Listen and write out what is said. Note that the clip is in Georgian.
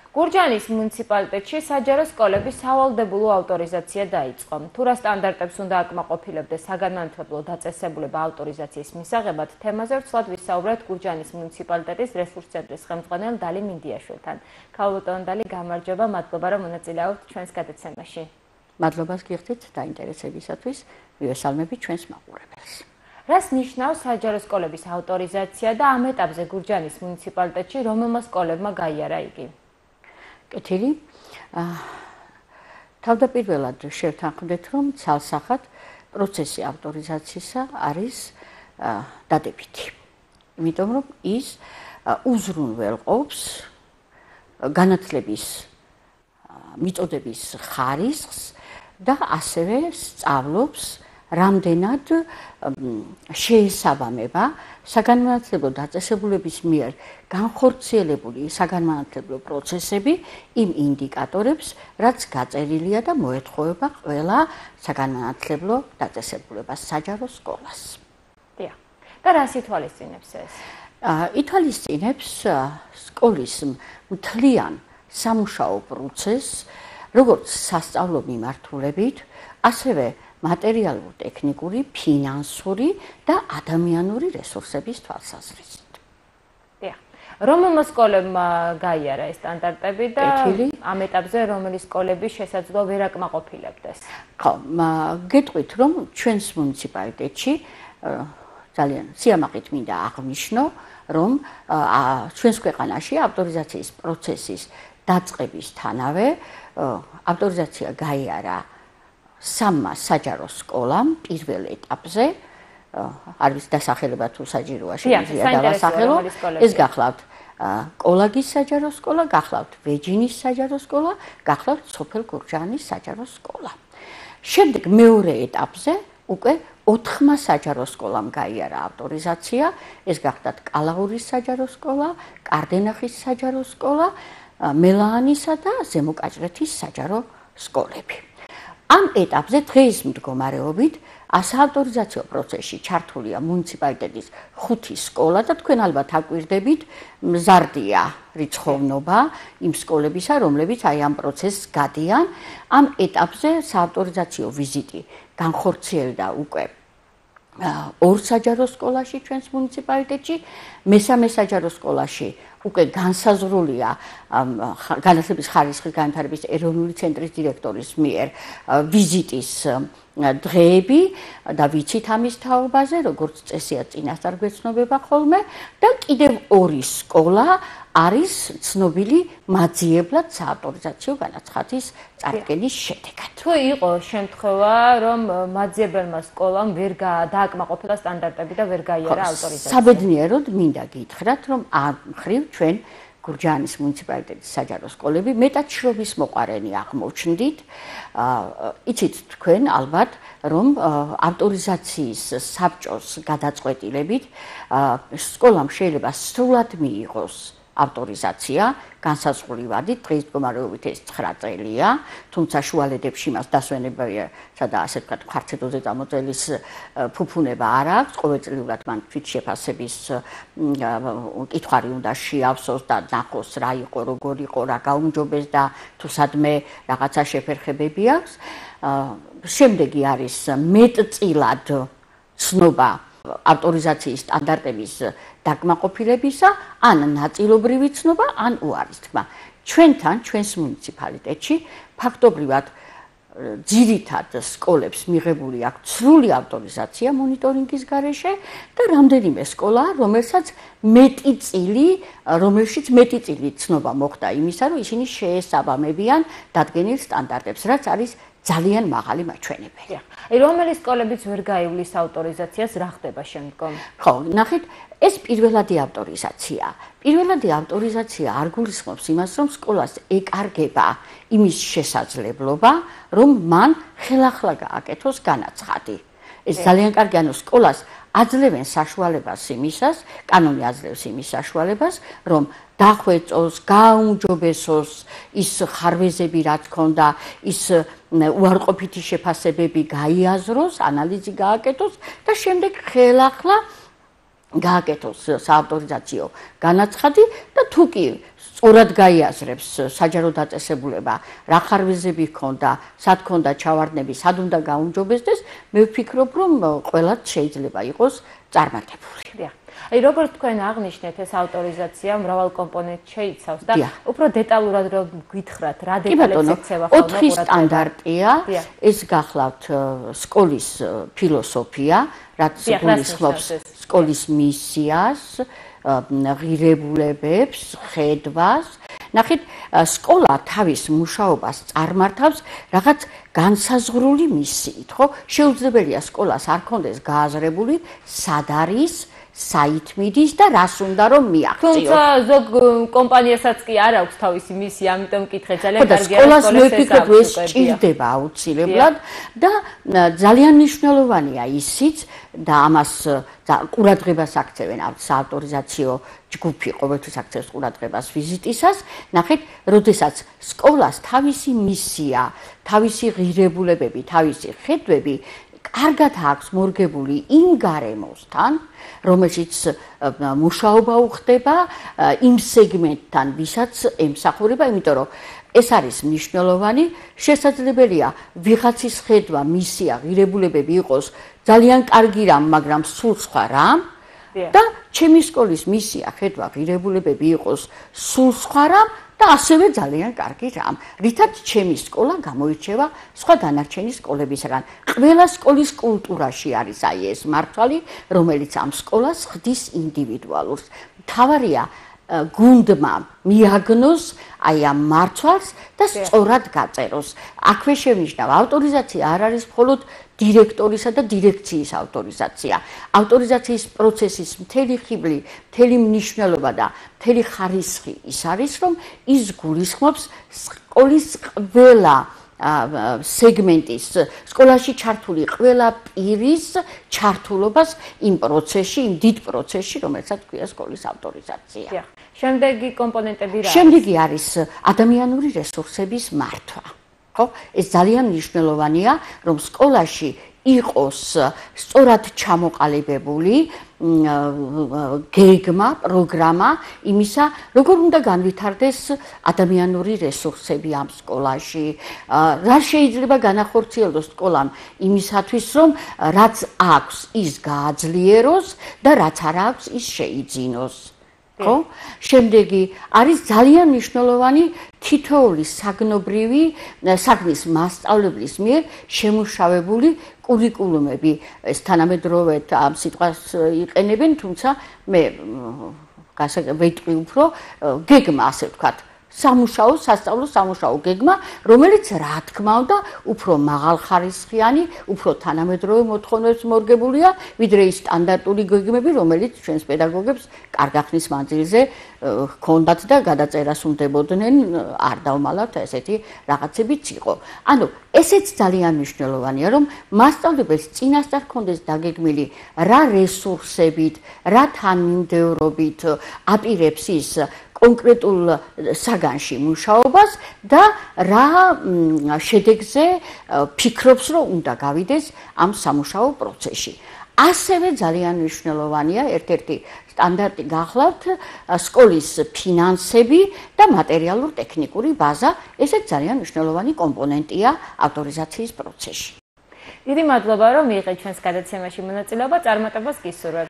გურჯაანის მუნიციპალიტეტში საჯარო სკოლების სავალდებულო ავტორიზაცია დაიწყო. თუ რა სტანდარტებს უნდა აკმაყოფილებდეს საგანმანათლებლო დაწესებულება ავტორიზაციის მისაღებად, თემაზე ვრცლად ვისაუბრეთ გურჯაანის მუნიციპალიტეტის რესურს ცენტრის ხელმძღვანელ დალი მინდიაშვილთან. ქალბატონ დალი, გამარჯობა, მადლობა რომ მონაწილეობთ ჩვენს გადაცემაში. მადლობას გიხდით დაინტერესებისათვის, მივესალმებით ჩვენს მაყურებელს. რას ნიშნავს საჯარო სკოლების ავტორიზაცია და ამ ეტაპზე გურჯაანის მუნიციპალიტეტში რომელმა სკოლებმა გაიარა იგი? კეთილი. თავდაპირველად შევთანხმდეთ, რომ ცალსახად პროცესი ავტორიზაციისა არის დადებითი. იმიტომ რომ ის უზრუნველყოფს განათლების მიწოდების ხარისხს და ასევე სწავლობს რამდენად შეესაბამება საგანმანათლებლო დაწესებულების მიერ განხორციელებული საგანმანათლებლო პროცესები იმ ინდიკატორებს, რაც გაწერილია და მოეთხოვება ყველა საგანმანათლებლო დაწესებულებას საჯარო სკოლას. დიახ. და რას ითვალისწინებს ეს? ითვალისწინებს სკოლის მთლიან სამუშაო პროცესს, როგორც სასწავლო მიმართულებით, ასევე მატერიალურ-ტექნიკური, ფინანსური და ადამიანური რესურსების თვალსაზრისით. დიახ. რომელმა სკოლებმა გაიარა ეს სტანდარტები და ამ ეტაპზე რომელი სკოლები შესაძლოა ვერ აკმაყოფილებდეს? ხო, გეტყვით, რომ ჩვენს მუნიციპალიტეტში ძალიან სიამაყით მინდა აღვნიშნო, რომ ჩვენს ქვეყანაში ავტორიზაციის პროცესის დაწყებისთანავე ავტორიზაცია გაიარა 3 საჯარო სკოლამ პირველ ეტაპზე, არის დასახელება თუ საჯიროა შემიძლია დავასახელო, ეს გახლავთ კოლაგის საჯარო სკოლა, გახლავთ ვეჯინის საჯარო სკოლა, გახლავთ სოფელ გურჯაანის საჯარო სკოლა. შემდეგ მეორე ეტაპზე უკვე 4 საჯარო სკოლამ გაიარა ავტორიზაცია, ეს გახლავთ კალაღურის საჯარო სკოლა, კარდენახის საჯარო სკოლა, მელაანისა და ზემოკაჭრეთის საჯარო სკოლები. ამ ეტაპზე დღის მდგომარეობით საავტორიზაციო პროცესში ჩართულია მუნიციპალიტეტის 5 სკოლა და თქვენ ალბათ აკვირდებით, მზარდია რიცხოვნობა იმ სკოლებისა, რომლებიც აი ამ პროცესს გადიან. ამ ეტაპზე საავტორიზაციო ვიზიტი განხორციელდა უკვე 2 საჯარო სკოლაში ჩვენს მუნიციპალიტეტში, მესამე საჯარო სკოლაში უკვე განსაზღვრულია განათლების ხარისხის განვითარების ეროვნული ცენტრის დირექტორის მიერ ვიზიტის დღეები და ვიცით ამის თაობაზე, როგორც წესია წინასწარ გვეცნობება ხოლმე და კიდევ 2 სკოლა არის ცნობილი მაძიებლად საავტორიზაციო განაცხადის წარდგენის შედეგად. თუ იყო შემთხვევა, რომ მაძიებელმა სკოლამ ვერ დააკმაყოფილა სტანდარტები და ვერ გაიარა ავტორიზაცია? საბედნიეროდ მინდა გითხრათ, რომ ამ მხრივ ჩვენ გურჯაანის მუნიციპალიტეტის საჯარო სკოლები მეტად შრომის მოყარენი აღმოჩნდით. იცით თქვენ ალბათ, რომ ავტორიზაციის საბჭოს გადაწყვეტილებით სკოლამ შეიძლება სრულად მიიღოს ავტორიზაცია, განსაზღვრივადით, დღის მდგომარეობით ეს 9 წელია, თუმცა შუალედებში მას დასვენებისა და ასე ვთქვათ, მხარცედოზე წამოწელის ფუფუნება არ აქვს, ყოველწლიურად მან თვითშეფასების კითხვარი უნდა შეავსოს და ნახოს რა იყო, როგორ იყო, რა გაუმჯობეს და თუ სადმე რაღაცა შეფერხებები აქვს. შემდეგი არის მეტწილად ცნობა ავტორიზაციის სტანდარტების დაკმაყოფილებისა, ან ნაწილობრივი ცნობა, ან უარის თქმა. ჩვენთან, ჩვენს მუნიციპალიტეტში ფაქტობრივად ძირითად სკოლებს მიღებული აქვს სრული ავტორიზაცია მონიტორინგის გარეშე და რამდენიმე სკოლა, რომელშიც მეტი წილი ცნობა მოხდა იმისა, რომ ისინი შეესაბამებიან დადგენილ სტანდარტებს, რაც არის ძალიან მაღალი მაჩვენებელი. რომელი სკოლებიც ვერ გაივლის ავტორიზაციას, რა ხდება შემდგომ? ხო, ნახეთ, ეს პირველადი ავტორიზაცია. პირველადი ავტორიზაცია არ გულისხმობს იმას, რომ სკოლას ეკარგება იმის შესაძლებლობა, რომ მან ხელახლა გააკეთოს განაცხადი. ეს ძალიან კარგი, ანუ სკოლას აძლევენ საშუალებას იმისას, კანონი აძლევს იმის საშუალებას, რომ დახვეწოს, გააუმჯობესოს ის ხარვეზები, რაც ქონდა, ის უარყოფითი შეფასებები გაიაზროს, ანალიზი გააკეთოს და შემდეგ ხელახლა გააკეთოს საავტორიზაციო განაცხადი და თუ კი სწორად გაიაზრებს საჯარო დაწესებულება, რა ხარვეზები ჰქონდა, სად ჰქონდა ჩავარდნები, სად უნდა გაუმჯობესდეს, მე ვფიქრობ, რომ ყველაც შეიძლება იყოს წარმატებული. აი როგორც თქვენ აღნიშნეთ, ეს ავტორიზაცია მრავალ კომპონენტს შეიცავს და უფრო დეტალურად რომ გითხრათ, რა დეტალებს ექცევა ხოლმე 4 სტანდარტია, ეს გახლავთ სკოლის ფილოსოფია, რაც გულისხმობს სკოლის მისიას, ღირებულებებს, ხედვას. ნახეთ, სკოლა თავის მუშაობას წარმართავს რაღაც განსაზღვრული მისიით, ხო? შეუძლებელია სკოლას არ ქონდეს გააზრებული, სად არის, საით მიდის და რას უნდა რომ მიაღწიოს. თუმცა ზოგ კომპანიასაც კი არ აქვს თავისი მისია, ამიტომ მკითხე ძალიან კარგია სკოლას ვფიქრობ ეს ჭირდება აუცილებლად და ძალიან მნიშვნელოვანია ისიც და ამას ყურადღებას აქცევენ საავტორიზაციო ჯგუფი ყოველთვის აქცევს ყურადღებას ვიზიტისას. ნახეთ, როდესაც სკოლას თავისი მისია, თავისი ღირებულებები, თავისი ხედვები კარგად აქვს მორგებული იმ გარემოსთან, რომელშიც მუშაობა უხდება იმ სეგმენტთან, ვისაც ემსახურება, იმიტომ რომ ეს არის მნიშვნელოვანი, შესაძლებელია ვიღაცის ხედვა, მისია, ღირებულებები იყოს ძალიან კარგი რამ, მაგრამ სულ სხვა რამ და ჩემი სკოლის მისია, ხედვა, ღირებულებები იყოს სულ სხვა რამ და ასევე ძალიან კარგი რამ, რითაც ჩემი სკოლა გამოირჩევა სხვა დანარჩენი სკოლებისგან. ყველა სკოლის კულტურაში არის აი ეს მართალი, რომელიც ამ სკოლას ხდის ინდივიდუალურს. მთავარია გუნდმა მიაგნოს აი ამ მართვალს და სწორად გაწეროს. აქვე შევნიშნავ, ავტორიზაცია არ არის მხოლოდ დირექტორისა და დირექციის ავტორიზაცია. ავტორიზაციის პროცესის მთელი ხიბლი, მთელი მნიშვნელობა და მთელი ხარისხი ის არის, რომ ის გულისხმობს სკოლის ყველა სეგმენტის, სკოლაში ჩართული ყველა პირის ჩართულობას იმ პროცესში, იმ დიდ პროცესში, რომელსაც ქვია სკოლის ავტორიზაცია. შემდეგი კომპონენტები რა არის? შემდეგი არის ადამიანური რესურსების მართვა. ხო? ეს ძალიან მნიშვნელოვანია, რომ სკოლაში იყოს სწორად ჩამოყალიბებული გეგმა, პროგრამა იმისა, როგორ უნდა განვითარდეს ადამიანური რესურსები ამ სკოლაში, რა შეიძლება განახორციელოს სკოლამ იმისათვის, რომ რაც აქვს, ის გააძლიეროს და რაც არ აქვს, ის შეიძინოს. ხო? შემდეგი არის ძალიან მნიშვნელოვანი თითოეული საგნობრივი საგნის მასწავლებლის მიერ შემუშავებული კურიკულუმები. ეს თანამედროვე ამ სიტყვას იყენებენ, თუმცა მე ვიტყვი უფრო გეგმა, ასე ვთქვათ. სამუშაო, სასწავლო სამუშაო გეგმა, რომელიც რა თქმა უნდა, უფრო მაღალხარისხიანი, უფრო თანამედროვე მოთხოვნებს მორგებულია, ვიდრე ის სტანდარტული გეგმები, რომელიც ჩვენს პედაგოგებს კარგა ხნის მანძილზე ჰქონდათ და გადაწერას უნდებოდნენ, არ დავმალავთ, ესეთი რაღაცებიც იყო. ანუ ესეც ძალიან მნიშვნელოვანია, რომ მასწავლებელს წინასწარ ჰქონდეს დაგეგმილი რა რესურსებით, რა თანმიმდევრობით აპირებს ის კონკრეტულ საგანში მუშაობას და რა შედეგზე ფიქრობს, რომ უნდა გავიდეს ამ სამუშაო პროცესში. ასევე ძალიან მნიშვნელოვანია ერთ-ერთი სტანდარტი გახლავთ სკოლის ფინანსები და მატერიალურ-ტექნიკური ბაზა. ესეც ძალიან მნიშვნელოვანი კომპონენტია ავტორიზაციის პროცესში. დიდი მადლობა, რომ მიიღეთ ჩვენს გადაცემაში მონაწილეობა, წარმატებას გისურვებთ.